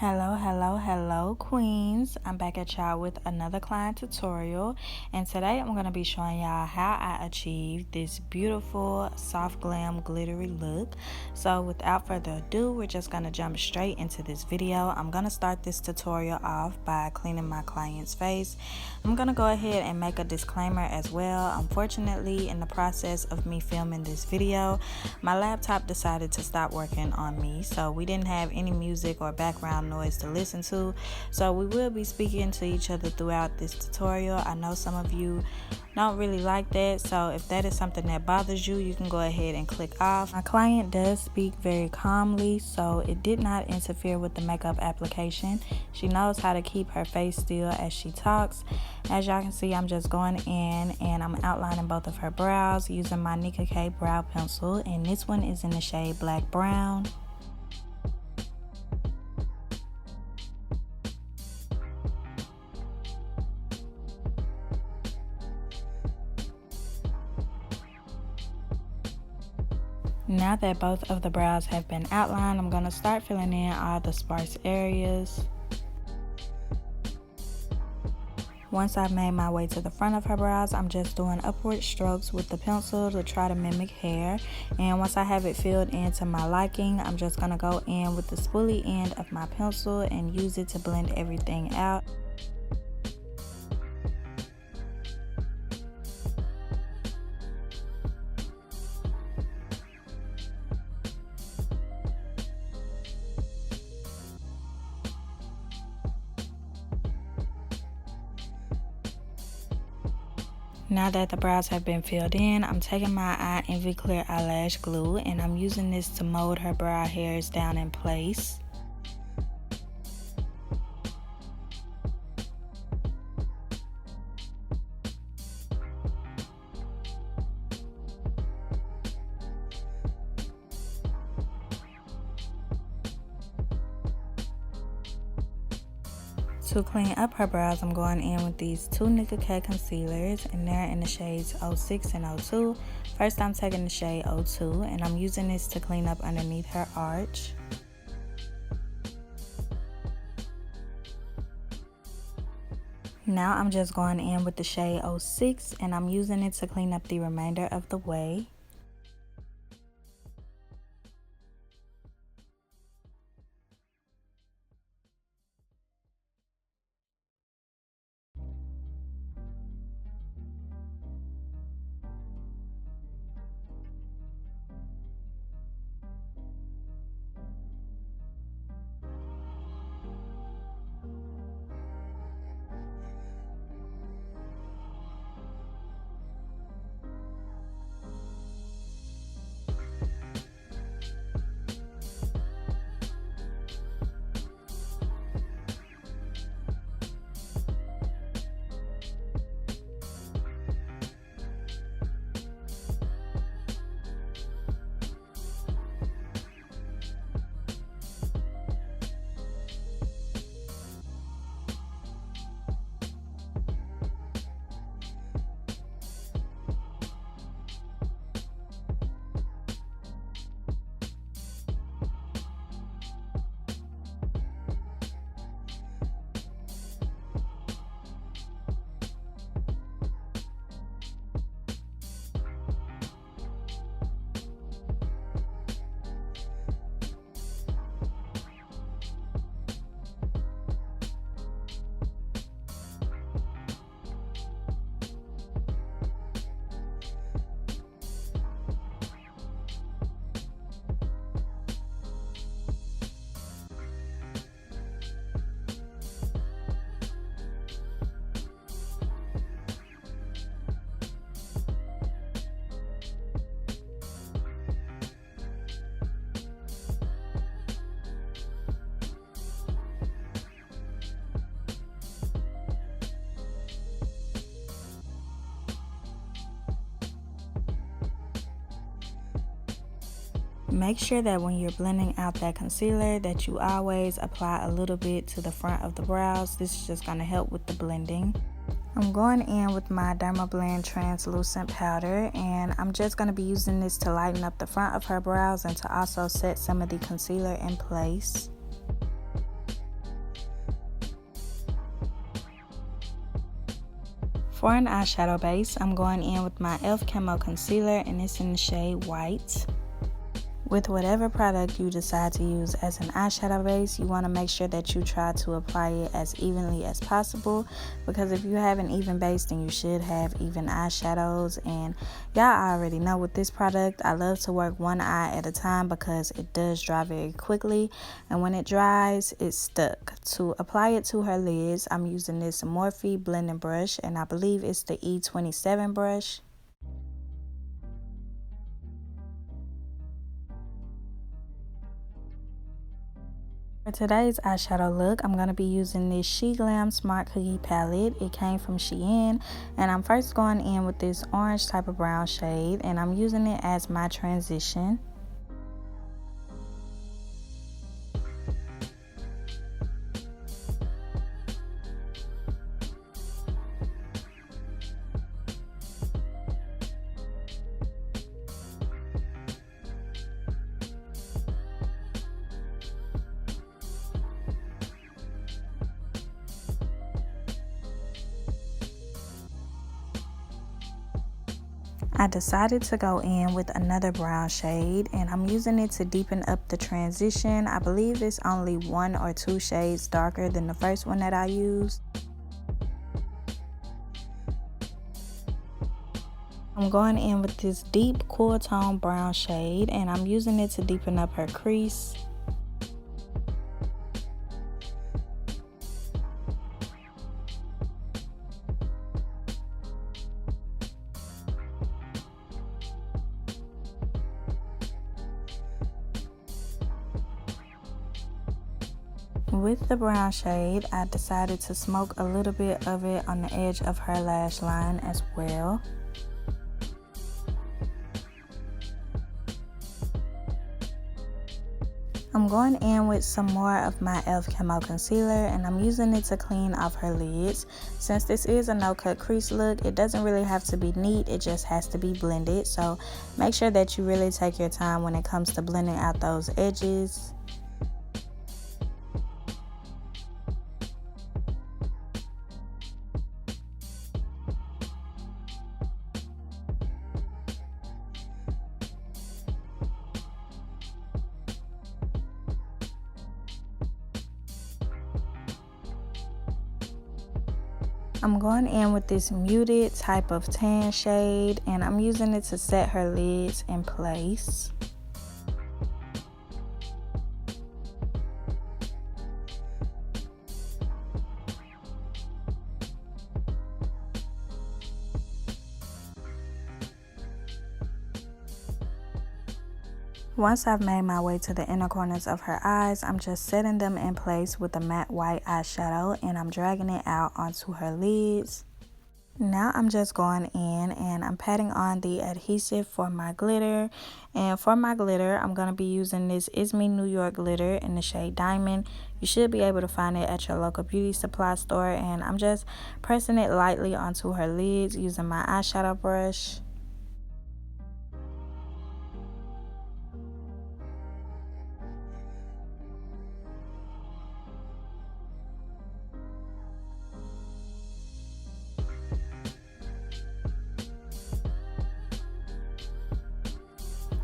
Hello queens. I'm back at y'all with another client tutorial, and today I'm going to be showing y'all how I achieved this beautiful soft glam glittery look. So without further ado, we're just going to jump straight into this video. I'm going to start this tutorial off by cleaning my client's face. I'm going to go ahead and make a disclaimer as well. Unfortunately, in the process of me filming this video, my laptop decided to stop working on me, so we didn't have any music or background noise to listen to, so we will be speaking to each other throughout this tutorial. I know some of you don't really like that, so if that is something that bothers you, you can go ahead and click off. My client does speak very calmly, so it did not interfere with the makeup application. She knows how to keep her face still as she talks. As y'all can see, I'm just going in and I'm outlining both of her brows using my Nicka K brow pencil, and this one is in the shade Black Brown. Now that both of the brows have been outlined, I'm going to start filling in all the sparse areas. Once I've made my way to the front of her brows, I'm just doing upward strokes with the pencil to try to mimic hair. And once I have it filled in to my liking, I'm just going to go in with the spoolie end of my pencil and use it to blend everything out. Now that the brows have been filled in, I'm taking my I.envy clear eyelash glue and I'm using this to mold her brow hairs down in place. To clean up her brows, I'm going in with these two Nicka K concealers, and they're in the shades 06 and 02. First, I'm taking the shade 02, and I'm using this to clean up underneath her arch. Now I'm just going in with the shade 06, and I'm using it to clean up the remainder of the way. Make sure that when you're blending out that concealer that you always apply a little bit to the front of the brows. This is just going to help with the blending. I'm going in with my Dermablend Translucent powder, and I'm just going to be using this to lighten up the front of her brows and to also set some of the concealer in place. For an eyeshadow base, I'm going in with my e.l.f. Camo Concealer, and it's in the shade White. With whatever product you decide to use as an eyeshadow base, you want to make sure that you try to apply it as evenly as possible, because if you have an even base, then you should have even eyeshadows. And y'all already know with this product, I love to work one eye at a time because it does dry very quickly, and when it dries, it's stuck. To apply it to her lids, I'm using this Morphe blending brush, and I believe it's the E27 brush. For today's eyeshadow look, I'm going to be using this Sheglam Smart Cookie palette. It came from Shein, and I'm first going in with this orange type of brown shade, and I'm using it as my transition. I decided to go in with another brown shade, and I'm using it to deepen up the transition. I believe it's only 1 or 2 shades darker than the first one that I used. I'm going in with this deep cool tone brown shade, and I'm using it to deepen up her crease. With the brown shade, I decided to smoke a little bit of it on the edge of her lash line as well. I'm going in with some more of my e.l.f. Camo Concealer, and I'm using it to clean off her lids. Since this is a no-cut crease look, it doesn't really have to be neat, it just has to be blended. So make sure that you really take your time when it comes to blending out those edges. I'm going in with this muted type of tan shade, and I'm using it to set her lids in place. Once I've made my way to the inner corners of her eyes, I'm just setting them in place with a matte white eyeshadow, and I'm dragging it out onto her lids. Now I'm just going in and I'm patting on the adhesive for my glitter. And for my glitter, I'm going to be using this I.envy New York glitter in the shade Diamond. You should be able to find it at your local beauty supply store. And I'm just pressing it lightly onto her lids using my eyeshadow brush.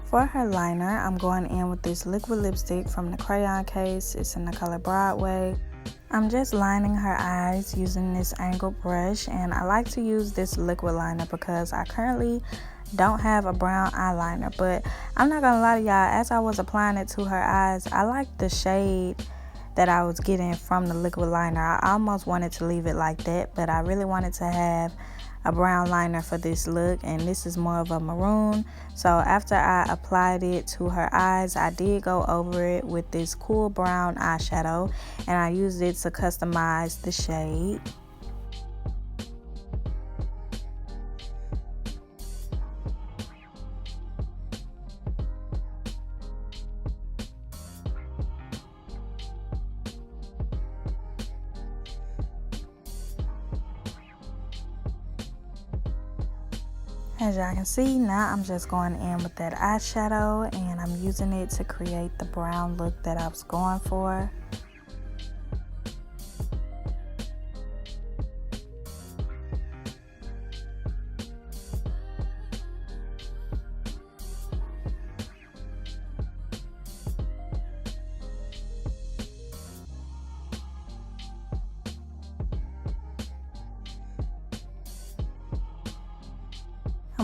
For her liner, I'm going in with this liquid lipstick from the Crayon case. It's in the color Broadway. I'm just lining her eyes using this angled brush, and I like to use this liquid liner because I currently don't have a brown eyeliner. But I'm not gonna lie to y'all, as I was applying it to her eyes, I like the shade that I was getting from the liquid liner. I almost wanted to leave it like that, but I really wanted to have a brown liner for this look, and this is more of a maroon. So after I applied it to her eyes, I did go over it with this cool brown eyeshadow, and I used it to customize the shade. As y'all can see, now I'm just going in with that eyeshadow, and I'm using it to create the brown look that I was going for.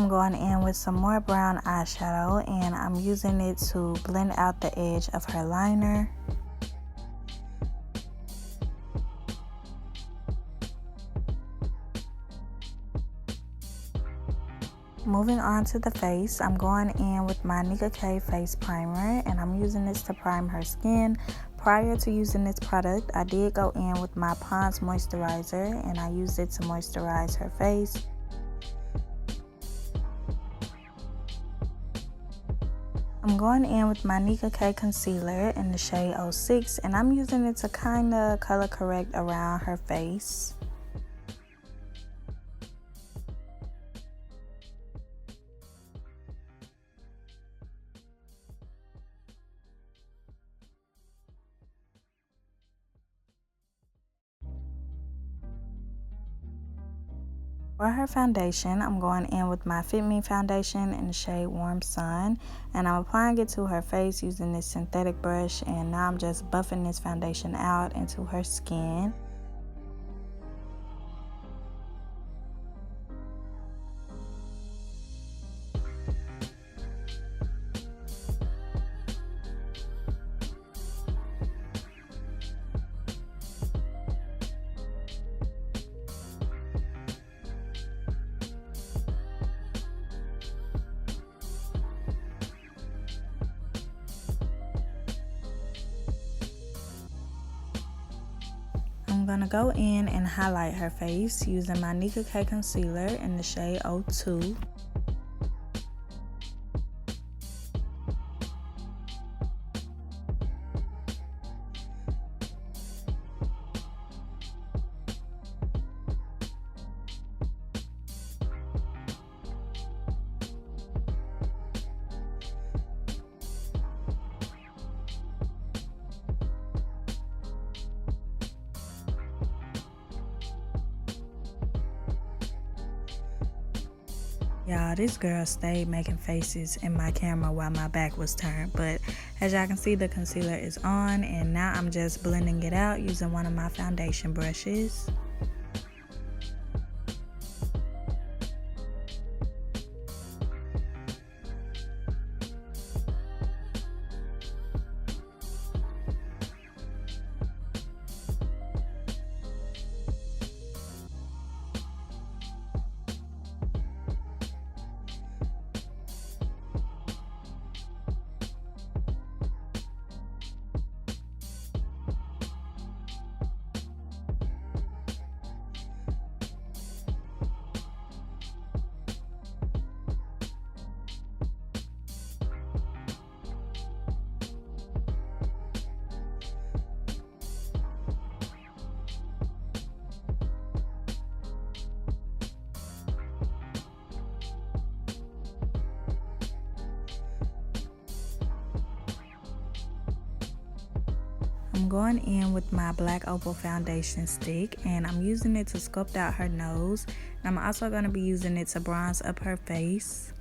I'm going in with some more brown eyeshadow, and I'm using it to blend out the edge of her liner. Moving on to the face, I'm going in with my Nicka K face primer, and I'm using this to prime her skin. Prior to using this product, I did go in with my Pond's moisturizer, and I used it to moisturize her face. I'm going in with my Nicka K concealer in the shade 06, and I'm using it to kind of color correct around her face. For her foundation, I'm going in with my Fit Me foundation in the shade Warm Sun, and I'm applying it to her face using this synthetic brush, and now I'm just buffing this foundation out into her skin. I'm going to go in and highlight her face using my Nicka K concealer in the shade 02. Y'all, this girl stayed making faces in my camera while my back was turned, but as y'all can see, the concealer is on, and now I'm just blending it out using one of my foundation brushes. I'm going in with my Black Opal foundation stick, and I'm using it to sculpt out her nose. And I'm also going to be using it to bronze up her face.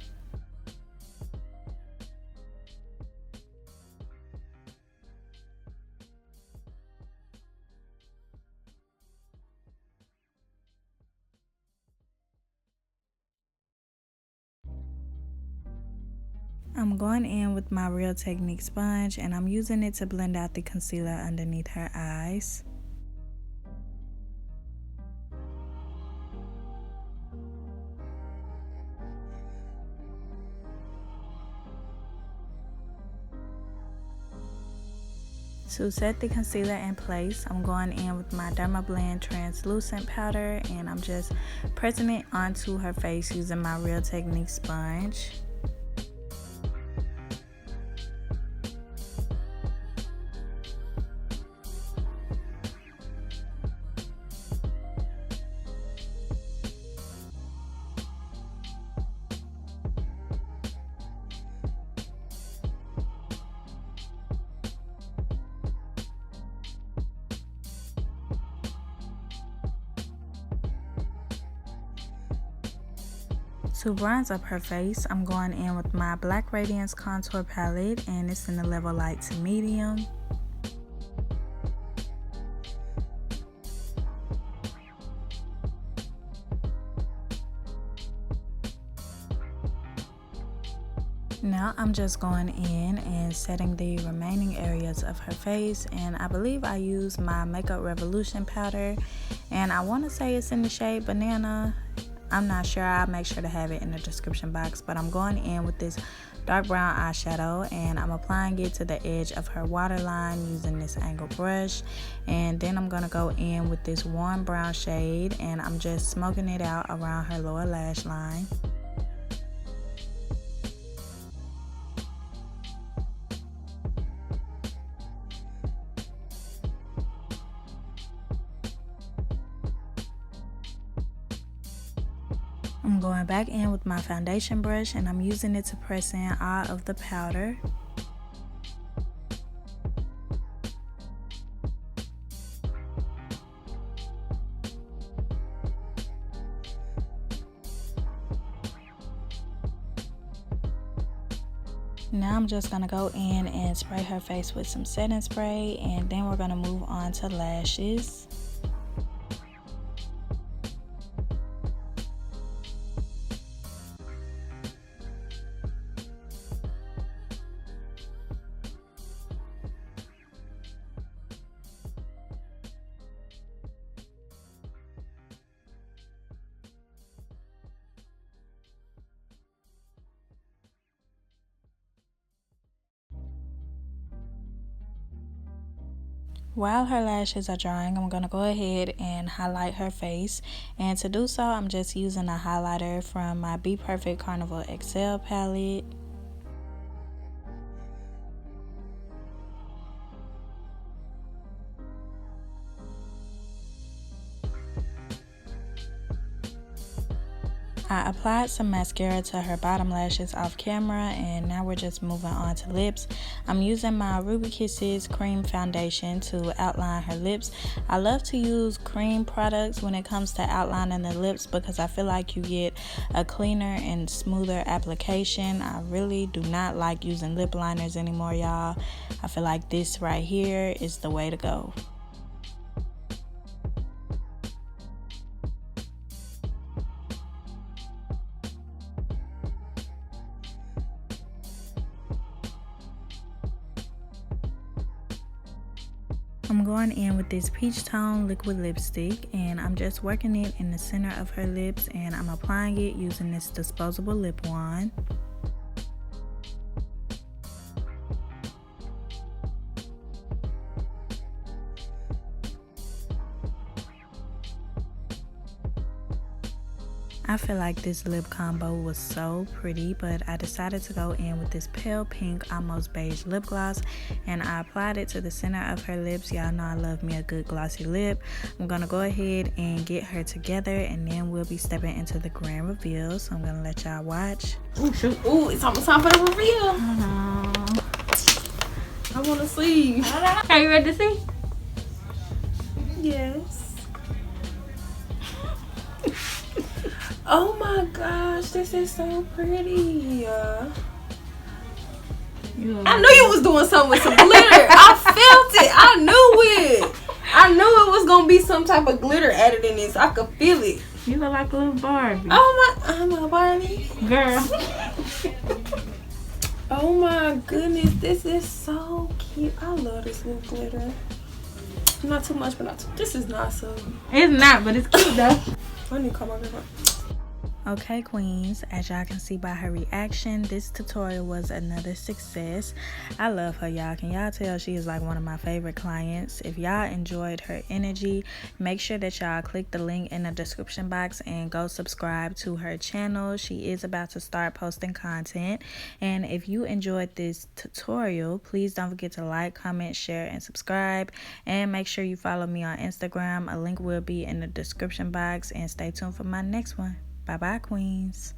I'm going in with my Real Technique sponge, and I'm using it to blend out the concealer underneath her eyes. To set the concealer in place, I'm going in with my Dermablend Translucent powder, and I'm just pressing it onto her face using my Real Technique sponge. To bronze up her face, I'm going in with my Black Radiance contour palette, and it's in the level light to medium. Now I'm just going in and setting the remaining areas of her face, and I believe I use my Makeup Revolution powder, and I want to say it's in the shade Banana. I'm not sure. I'll make sure to have it in the description box, but I'm going in with this dark brown eyeshadow and I'm applying it to the edge of her waterline using this angle brush, and then I'm going to go in with this warm brown shade and I'm just smoking it out around her lower lash line. I'm going back in with my foundation brush and I'm using it to press in all of the powder. Now I'm just going to go in and spray her face with some setting spray, and then we're going to move on to lashes. While her lashes are drying, I'm going to go ahead and highlight her face. And to do so, I'm just using a highlighter from my Be Perfect Carnival XL palette. I applied some mascara to her bottom lashes off camera, and now we're just moving on to lips. I'm using my Ruby Kisses cream foundation to outline her lips. I love to use cream products when it comes to outlining the lips because I feel like you get a cleaner and smoother application. I really do not like using lip liners anymore, y'all. I feel like this right here is the way to go. I'm going in with this peach tone liquid lipstick and I'm just working it in the center of her lips, and I'm applying it using this disposable lip wand. I feel like this lip combo was so pretty, but I decided to go in with this pale pink, almost beige lip gloss, and I applied it to the center of her lips. Y'all know I love me a good glossy lip. I'm gonna go ahead and get her together, and then we'll be stepping into the grand reveal. So I'm gonna let y'all watch. Ooh, shoot. Ooh, it's almost time for the reveal. I wanna see. Are you ready to see? Yes. Oh my gosh, this is so pretty. I knew you was doing something with some glitter. I felt it. I knew it. I knew it was gonna be some type of glitter added in this. I could feel it. You look like a little Barbie. Oh my, I'm a Barbie. Girl. Oh my goodness, this is so cute. I love this little glitter. Not too much, but not too. This is not so. It's not, but it's cute though. I need to come over here. Okay, queens, as y'all can see by her reaction, this tutorial was another success. I love her, y'all. Can y'all tell she is like one of my favorite clients? If y'all enjoyed her energy, make sure that y'all click the link in the description box and go subscribe to her channel. She is about to start posting content. And if you enjoyed this tutorial, please don't forget to like, comment, share, and subscribe. And make sure you follow me on Instagram. A link will be in the description box. And stay tuned for my next one. Bye-bye, queens.